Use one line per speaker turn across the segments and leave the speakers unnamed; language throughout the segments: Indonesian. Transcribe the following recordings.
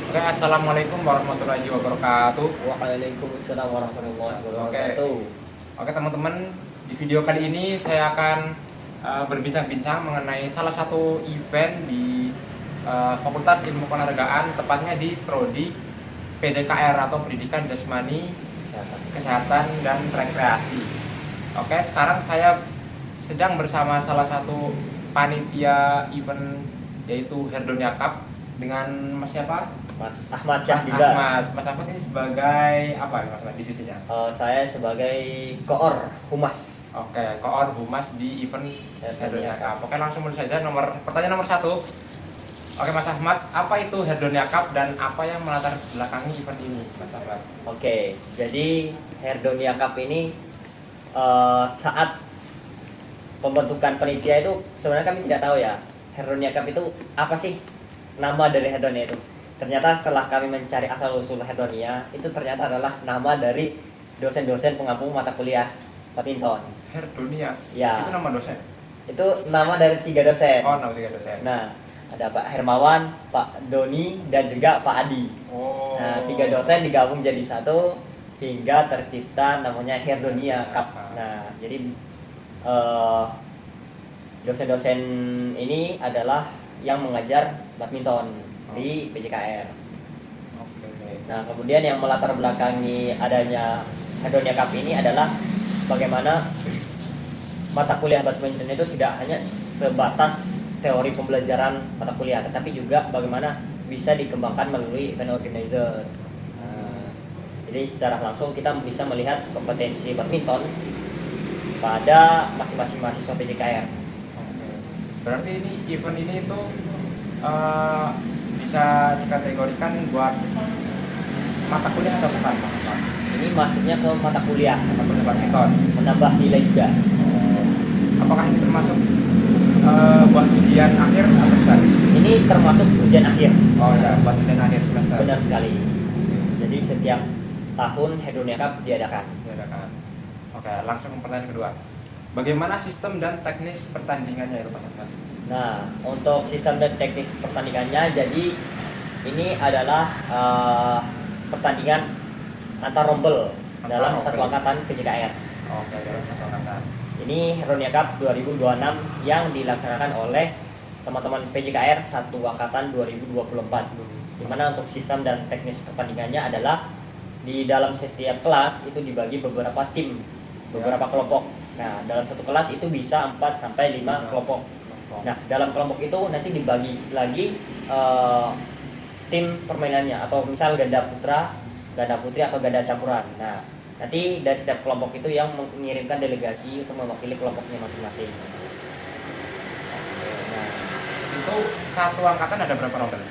Oke, assalamualaikum warahmatullahi wabarakatuh.
Waalaikumsalam warahmatullahi
Oke,
wabarakatuh.
oke teman-teman, di video kali ini saya akan berbincang-bincang mengenai salah satu event di Fakultas Ilmu Keolahragaan, tepatnya di Prodi PJKR atau Pendidikan Jasmani, Kesehatan dan Rekreasi. Oke, sekarang saya sedang bersama salah satu panitia event yaitu Herdonia Cup dengan Mas siapa?
Mas Ahmad
Mas
Syahdiga.
Ahmad. Mas Ahmad ini sebagai apa Mas Ahmad divisinya?
Saya sebagai koor humas.
Oke, koor humas di event Herdonia Cup. Oke, langsung mulai saja pertanyaan nomor 1. Oke Mas Ahmad, apa itu Herdonia Cup dan apa yang melatar belakangi event ini, Mas Ahmad?
Oke, jadi Herdonia Cup ini saat pembentukan panitia itu sebenarnya kami tidak tahu ya Herdonia Cup itu apa sih nama dari Herdonia itu. Ternyata setelah kami mencari asal usul Herdonia itu ternyata adalah nama dari dosen-dosen pengampu mata kuliah badminton.
Herdonia.
Ya.
Itu nama dosen.
Itu nama dari 3 dosen.
Oh, nama 3 dosen.
Nah, ada Pak Hermawan, Pak Doni, dan juga Pak Adi.
Oh.
Nah, 3 dosen digabung jadi satu hingga tercipta namanya Herdonia Cup. Nah, jadi dosen-dosen ini adalah yang mengajar badminton di PJKR.
Oke.
Nah, kemudian yang melatar belakangi adanya Herdonia Cup ini adalah bagaimana mata kuliah badminton itu tidak hanya sebatas teori pembelajaran mata kuliah, tetapi juga bagaimana bisa dikembangkan melalui event organizer. Jadi secara langsung kita bisa melihat kompetensi badminton pada masing-masing mahasiswa PJKR.
Oke. Berarti ini event ini itu bisa dikategorikan buat mata kuliah atau bukan, Pak?
Ini masuknya ke mata kuliah,
Mata kuliah badminton.
menambah nilai juga.
Apakah ini termasuk buat ujian akhir atau bukan?
Ini termasuk ujian akhir.
Oh ya, buat ujian akhir semester.
Benar sekali. Jadi setiap tahun Herdonia Cup diadakan.
Oke, langsung ke pertanyaan kedua. Bagaimana sistem dan teknis pertandingannya itu, Pak Ahmad?
Nah, untuk sistem dan teknis pertandingannya, jadi ini adalah pertandingan antar rombel dalam satu angkatan PJKR.
Oke, dalam satu angkatan.
Ini Herdonia Cup 2026 yang dilaksanakan oleh teman-teman PJKR satu angkatan 2024. Di mana untuk sistem dan teknis pertandingannya adalah di dalam setiap kelas itu dibagi beberapa tim, beberapa kelompok. Nah, dalam satu kelas itu bisa 4 sampai 5 kelompok. Nah, dalam kelompok itu nanti dibagi lagi tim permainannya, atau misal ganda putra, ganda putri, atau ganda campuran. Nah, nanti dari setiap kelompok itu yang mengirimkan delegasi untuk mewakili kelompoknya masing-masing.
Nah, itu satu angkatan ada berapa rombel?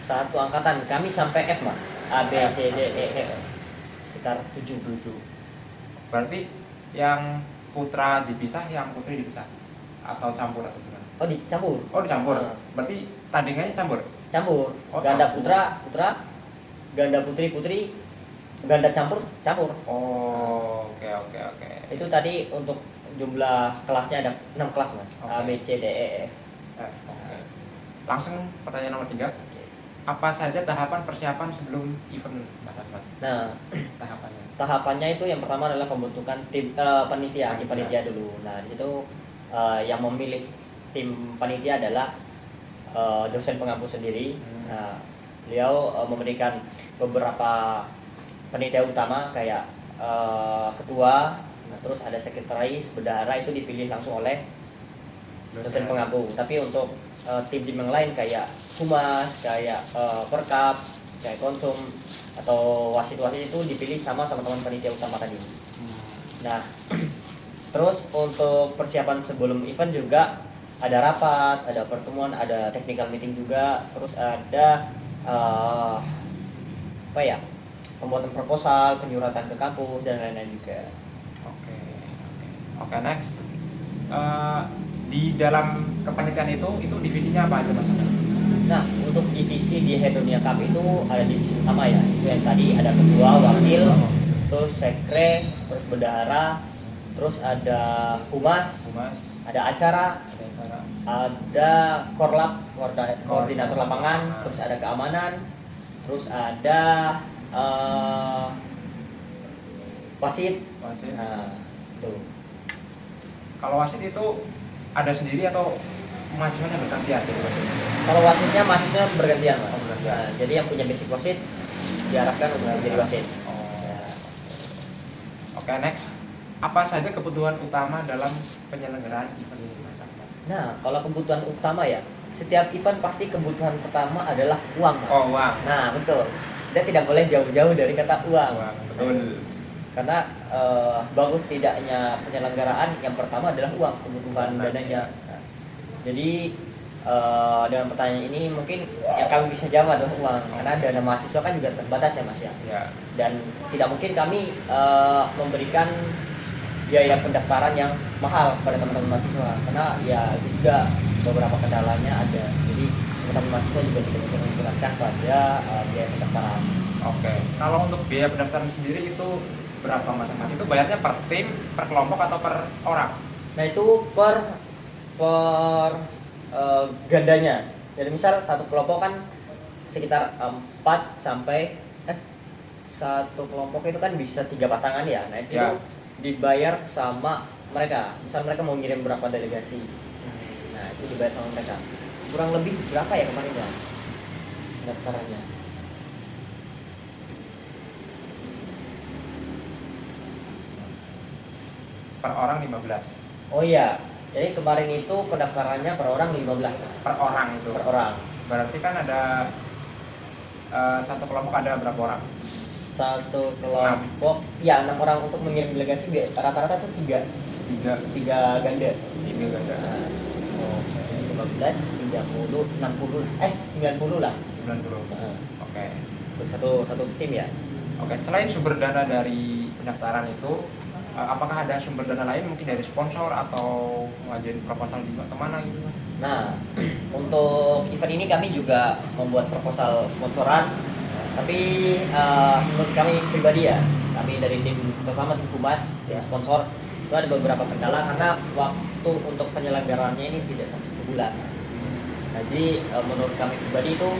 Satu angkatan kami sampai F, Mas. A, B, C, D, E, F. Sekitar 7.
Berarti yang putra dipisah, yang putri dipisah, atau campur atau gimana?
Oh, dicampur.
Oh, dicampur. Berarti tandingannya campur.
Campur.
Oh,
Ganda
campur.
putra, ganda putri, ganda campur.
Oh, oke.
Itu tadi untuk jumlah kelasnya ada 6 kelas, Mas. A, B, C, D, E, F.
Oke. Langsung pertanyaan nomor 3. Apa saja tahapan persiapan sebelum event, Mas Ahmad?
Nah,
Tahapannya.
tahapannya itu yang pertama adalah pembentukan tim panitia dulu. Nah, di situ yang memilih tim panitia adalah dosen pengampu sendiri. Nah, beliau memberikan beberapa panitia utama kayak ketua, terus ada sekretaris, bendahara, itu dipilih langsung oleh dosen pengampu. Tapi untuk tim-tim yang lain kayak humas, kayak perkap, kayak konsum, atau wasit-wasit itu dipilih sama teman-teman panitia utama tadi. Nah, terus untuk persiapan sebelum event juga ada rapat, ada pertemuan, ada technical meeting juga, terus ada pembuatan proposal, penyuratan ke kampus, dan lain-lain juga.
Oke, next. Di dalam kepanitiaan itu divisinya apa aja, Mas?
Nah, untuk divisi di Herdonia Cup itu ada divisi utama ya, itu yang tadi ada ketua, wakil, terus sekre, terus bendahara, terus ada humas, ada acara, ada korlap, koordinator lapangan, terus ada keamanan, terus ada wasit.
Wasit.
Nah, itu.
Kalau wasit itu ada sendiri atau mahasiswanya bergantian jadi wasit?
Kalau wasitnya mahasiswa bergantian, Mas.
Oh, bergantian.
Nah, jadi yang punya basic wasit diharapkan untuk menjadi wasit.
Oh.
Ya.
Oke, next. Apa saja kebutuhan utama dalam penyelenggaraan event ini, Mas Ahmad?
Nah, kalau kebutuhan utama ya, setiap event pasti kebutuhan pertama adalah uang, Mas.
Oh, uang.
Nah, betul. Kita tidak boleh jauh-jauh dari kata uang.
Uang, betul.
Karena bagus tidaknya penyelenggaraan yang pertama adalah uang, kebutuhan dananya. Nah, jadi dengan pertanyaan ini mungkin yang kami bisa jawab adalah uang, karena dana mahasiswa kan juga terbatas ya, Mas ya.
Ya.
Dan tidak mungkin kami memberikan biaya pendaftaran yang mahal kepada teman-teman mahasiswa, karena ya itu juga beberapa kendalanya ada. Jadi teman-teman mahasiswa juga tidak bisa menggunakan pada biaya pendaftaran.
Oke. Kalau untuk biaya pendaftaran sendiri itu berapa, Mas Ahmad? Itu bayarnya per tim, per kelompok atau per orang?
Nah itu per gandanya. Jadi misal satu kelompok kan sekitar 4 sampai satu kelompok itu kan bisa 3 pasangan ya. Nah itu
Ya.
dibayar sama mereka. Misal mereka mau ngirim berapa delegasi. Nah itu dibayar sama mereka. Kurang lebih berapa ya kemarin ya pendaftarannya?
Per orang 15.
Oh iya, jadi kemarin itu pendaftarannya per orang 15.
Per orang itu.
Per orang.
Berarti kan ada satu kelompok ada berapa orang?
Satu kelompok ya 6 orang untuk mengirim delegasi, rata-rata tuh 3 ganda.
3 ganda.
Nah, 15, 30, 60, 90 lah.
90.
Nah,
Oke.
satu tim ya.
Oke, selain sumber dana dari pendaftaran itu, apakah ada sumber dana lain mungkin dari sponsor atau ngajuin proposal di kemana gitu?
Nah, untuk event ini kami juga membuat proposal sponsoran, tapi menurut kami pribadi ya, kami dari tim terutama tim Humas, tim sponsor itu ada beberapa kendala karena waktu untuk penyelenggaraannya ini tidak sampai 1 bulan. Nah, jadi menurut kami pribadi itu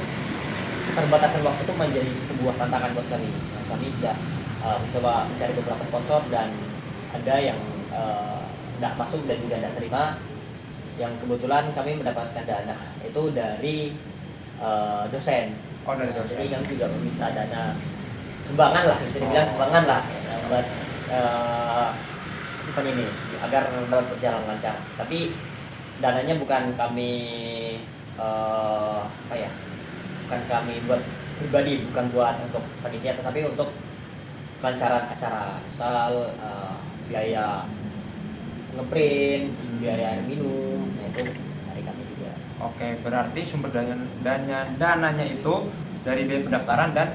keterbatasan waktu itu menjadi sebuah tantangan buat kami. Nah, kami tidak mencoba mencari beberapa sponsor dan ada yang tidak masuk dan juga tidak terima. Yang kebetulan kami mendapatkan dana itu dari dosen.
Oh, dari dosen.
Jadi kami juga meminta dana sumbangan lah, bisa dibilang sumbangan lah buat event ini agar dapat berjalan lancar. Tapi dananya bukan kami bukan kami buat pribadi, bukan buat untuk panitia, tetapi untuk kelancaran acara. Misal biaya ngeprint, biaya air minum, nah itu dari kami juga.
Oke, berarti sumber dananya itu dari biaya pendaftaran dan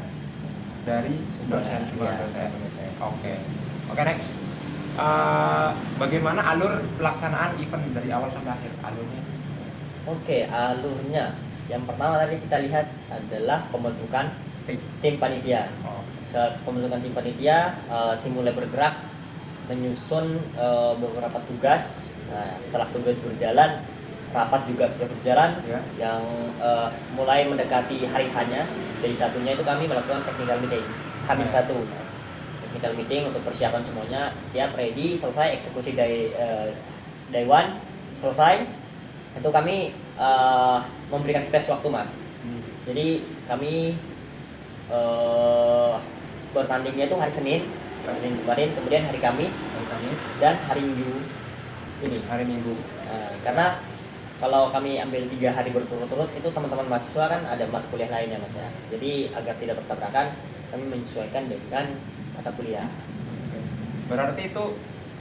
dari dosen.
Ya,
Dosen. Oke, next. Bagaimana alur pelaksanaan event dari awal sampai akhir alurnya?
Oke, alurnya. Yang pertama tadi kita lihat adalah pembentukan tim panitia. Saat pembentukan tim panitia, tim mulai bergerak menyusun beberapa tugas. Nah, setelah tugas berjalan, rapat juga sudah berjalan.
Ya.
Yang mulai mendekati hari hanya, dari satunya itu kami melakukan technical meeting. Hamin
Ya.
1 technical meeting untuk persiapan semuanya siap, ready, selesai. Eksekusi day 1 selesai. Itu kami memberikan space waktu, Mas. Jadi kami bertandingnya itu hari Senin kemarin, kemudian hari Kamis dan hari Minggu ini.
Hari Minggu.
Karena kalau kami ambil 3 hari berturut-turut itu teman-teman mahasiswa kan ada mata kuliah lainnya, Mas ya. Jadi agar tidak bertabrakan kami menyesuaikan dengan mata kuliah.
Berarti itu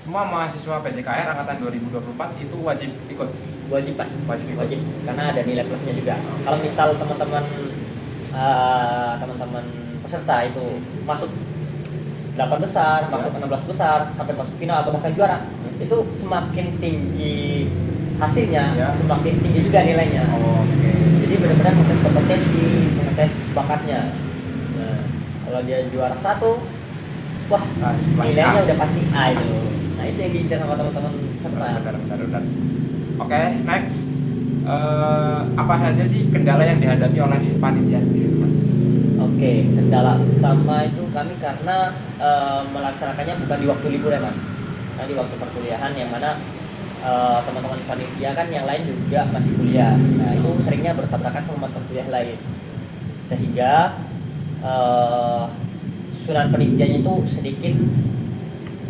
semua mahasiswa PJKR angkatan 2024 itu wajib ikut.
Wajib, Mas.
Wajib.
Karena ada nilai plusnya juga. Kalau misal teman-teman peserta itu masuk 8 besar, masuk 16 besar, sampai masuk final atau bahkan juara, itu semakin tinggi hasilnya,
Ya.
semakin tinggi juga nilainya.
Oke.
Jadi benar-benar mengetes kompetensi, mengetes bakatnya. Nah, kalau dia juara 1, wah nilainya udah pasti A itu. Nah itu yang diincar sama teman-teman peserta.
Benar. Oke, next. Apa saja sih kendala yang dihadapi oleh panitia sendiri, Mas?
Oke, kendala utama itu kami karena melaksanakannya bukan di waktu libur ya Mas, nah di waktu perkuliahan, yang mana teman-teman panitia kan yang lain juga masih kuliah. Nah itu seringnya bertabrakan sama mata kuliah lain, sehingga susunan penelitiannya itu sedikit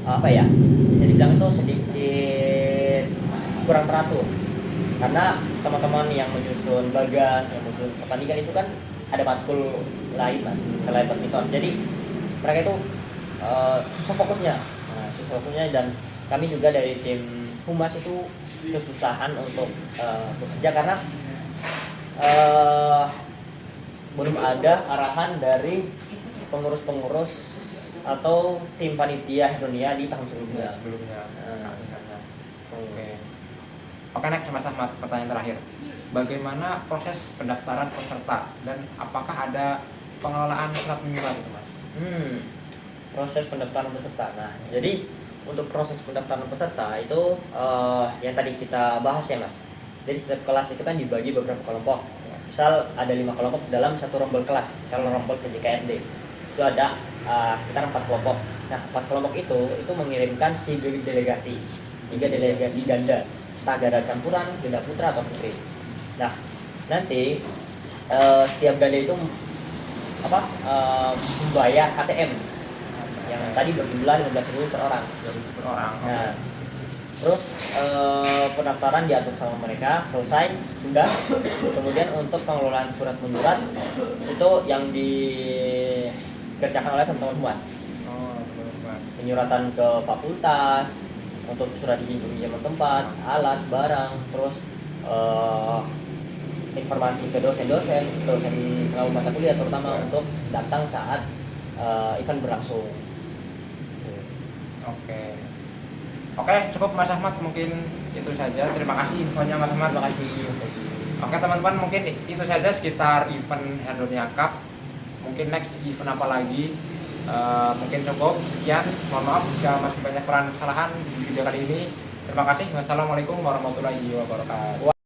apa ya, jadi bilang itu sedikit kurang teratur, karena teman-teman yang menyusun bagan, yang menyusun pertandingan itu kan ada matkul lain Mas selain badminton, jadi mereka itu susah fokusnya. Nah, susah fokusnya, dan kami juga dari tim humas itu kesusahan untuk bekerja karena belum ada arahan dari pengurus-pengurus atau tim panitia dunia di tahun sebelumnya.
Oke. Oke, next Mas Ahmad, pertanyaan terakhir. Bagaimana proses pendaftaran peserta dan apakah ada pengelolaan surat menyurat itu Mas?
Proses pendaftaran peserta. Nah, jadi untuk proses pendaftaran peserta itu yang tadi kita bahas ya Mas. Jadi setiap kelas itu kan dibagi beberapa kelompok. Misal ada 5 kelompok dalam satu rombel kelas, calon rombel PJKRD. Itu ada sekitar 4 kelompok. Nah, 4 kelompok itu mengirimkan 3 delegasi ganda, entah ganda campuran, ganda putra atau putri. Nah, nanti setiap ganda itu membayar KTM yang tadi berjumlah 15.000 per orang. Nah, terus pendaftaran diatur sama mereka, selesai sudah. Kemudian untuk pengelolaan surat menyurat itu yang dikerjakan oleh teman-teman humas. Penyuratan ke fakultas untuk surat izin pinjaman tempat, alat, barang, terus informasi ke dosen pengampu mata kuliah, terutama untuk datang saat event berlangsung.
Oke, cukup Mas Ahmad, mungkin itu saja. Terima kasih infonya Mas Ahmad.
Terima kasih.
Oke teman-teman, mungkin itu saja sekitar event Herdonia Cup. Mungkin next event apa lagi? Mungkin cukup sekian. Mohon maaf jika masih banyak kesalahan di video kali ini. Terima kasih. Wassalamualaikum warahmatullahi wabarakatuh.